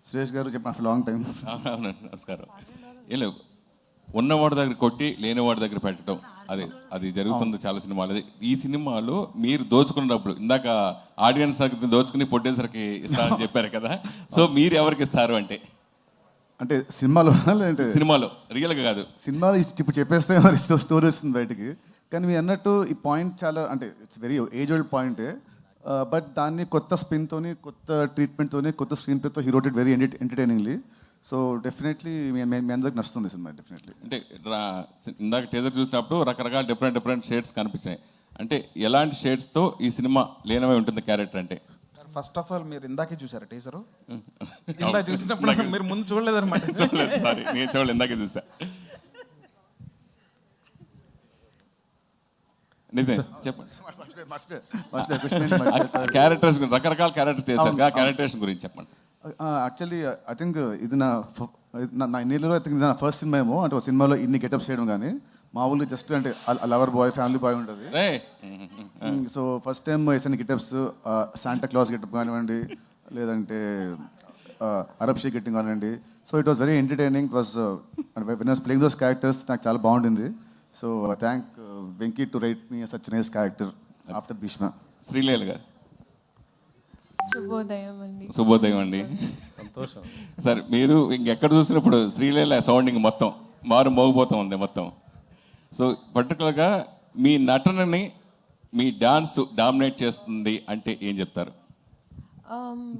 సురేష్ గారు చెప్పిన after long time. అవునండి, నమస్కారం. ఏం లేవు, ఉన్నవాడి దగ్గర కొట్టి లేనివాడి దగ్గర పెట్టడం, అది జరుగుతుంది చాలా సినిమాలు. ఈ సినిమాలో మీరు దోచుకున్నప్పుడు ఇందాక ఆడియన్స్ దగ్గర దోచుకుని ప్రొడ్యూసర్కి ఇస్తారని చెప్పారు కదా, సో మీరు ఎవరికి ఇస్తారు అంటే సినిమాలో లేదంటే సినిమాలో రియల్గా కాదు, సినిమాలో ఇప్పుడు చెప్పేస్తే మరి స్టోరీ వస్తుంది బయటికి. కానీ మీరు అన్నట్టు ఈ పాయింట్ చాలా అంటే ఇట్స్ వెరీ ఏజ్ ఓల్డ్ పాయింటే, బట్ దాన్ని కొత్త స్పిన్తోని, కొత్త ట్రీట్మెంట్తోని, కొత్త స్క్రీన్ ప్లేతో హీ రోటెడ్ వెరీ ఎంటర్టైనింగ్లీ. సో డెఫినెట్లీ మీ అందరికి నచ్చుతుంది సినిమా డెఫినెట్లీ. అంటే ఇందాక టీజర్ చూసినప్పుడు రకరకాల డిఫరెంట్ షేడ్స్ కనిపించినాయి. అంటే ఎలాంటి షేడ్స్తో ఈ సినిమా లీనమై ఉంటుంది క్యారెక్టర్ అంటే? ఫస్ట్ ఆఫ్ ఆల్ మీరు ఇందాకే చూసారా టీజరు? ఇందాక చూసినప్పుడు మీరు ముందు చూడలేదన్నమాట. చూడలేదు, సారీ, నేను చూడలేదు, ఇందాకే చూసా. నిజం చెప్పండి. క్యారెక్టర్స్ రకరకాల క్యారెక్టర్స్ చేశారు, ఆ క్యారెక్టర్స్ గురించి చెప్పండి. యాక్చువల్లీ ఐ థింక్ ఇది నా ఇన్నిలో ఐ థింక్ ఇది నా ఫస్ట్ సినిమా ఏమో. అంటే ఒక సినిమాలో ఇన్ని గెటప్స్ చేయడం కానీ, మామూలుగా జస్ట్ అంటే లవర్ బాయ్, ఫ్యామిలీ బాయ్ ఉంటుంది. సో ఫస్ట్ టైం వేసిన గెటప్స్ శాంటా క్లాస్ గెటప్ కానివ్వండి, లేదంటే అరబ్ షేక్ గెట్టింగ్ కానివ్వండి. So it was very entertaining. It was when was playing those characters నాకు చాలా బాగుండింది. So thank Venky to write me such nice character after Bheeshma. Sreeleela garu. శుభోదయం అండి. సంతోషం సార్. మీరు ఇంకెక్కడ చూసినప్పుడు శ్రీలీల సౌండింగ్ మొత్తం మోగిపోతూ ఉంది మొత్తం. సో పర్టికులర్గా మీ నటనని, మీ డాన్స్ డామినేట్ చేస్తుంది అంటే ఏం చెప్తారు?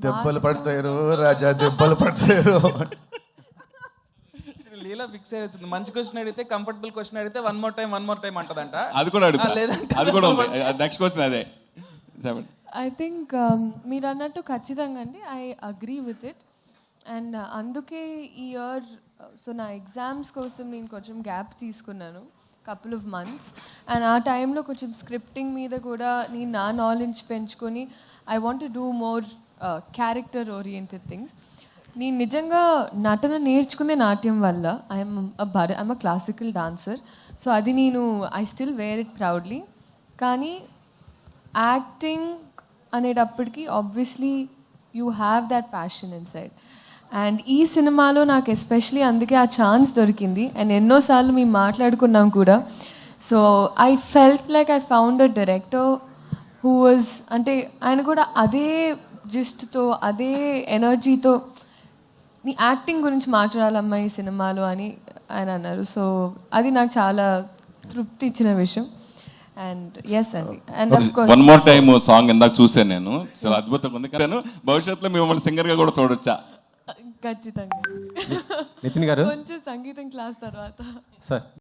దెబ్బలు పడతారు రాజా, దెబ్బలు పడతారు. లీలా ఫిక్స్ అవుతుంది. మంచి క్వశ్చన్ అడిగితే, కంఫర్టబుల్ క్వశ్చన్ అడిగితే వన్ మోర్ టైం అంటదంట. అది కూడా అడుగుతా, అది కూడా ఉంది. నెక్స్ట్ క్వశ్చన్ అదే. ఐ థింక్ మీరు అన్నట్టు ఖచ్చితంగా అండి, I agree with it. And అందుకే ఈ ఇయర్ సో నా ఎగ్జామ్స్ కోసం నేను కొంచెం గ్యాప్ తీసుకున్నాను, కపుల్ ఆఫ్ మంత్స్. అండ్ ఆ టైంలో కొంచెం స్క్రిప్టింగ్ మీద కూడా నేను నా నాలెడ్జ్ పెంచుకొని I want to do more character oriented things. నేను నిజంగా నటన నేర్చుకునే నాట్యం వల్ల I'm a classical dancer. So అది నేను I still wear it proudly. కానీ యాక్టింగ్ అనేటప్పటికీ obviously you have that passion inside. And ఈ సినిమాలో నాకు ఎస్పెషలీ అందుకే ఆ ఛాన్స్ దొరికింది. అండ్ ఎన్నోసార్లు మేము మాట్లాడుకున్నాం కూడా. So I felt like I found a director who was, అంటే ఆయన కూడా అదే జిస్ట్తో, అదే ఎనర్జీతో నీ యాక్టింగ్ గురించి మాట్లాడాలమ్మా ఈ సినిమాలో అని ఆయన అన్నారు. సో అది నాకు చాలా తృప్తి ఇచ్చిన విషయం. అండ్ ఎస్ అండి. And of course one more time song ఇందాక చూసాను నేను, చాలా అద్భుతంగా ఉంది. కానీ భవిష్యత్తులో మిమ్మల్ని సింగర్ గా కూడా చూడొచ్చా? ఖచ్చితంగా. నితిన్ గారు, కొంచెం సంగీతం క్లాస్ తర్వాత సార్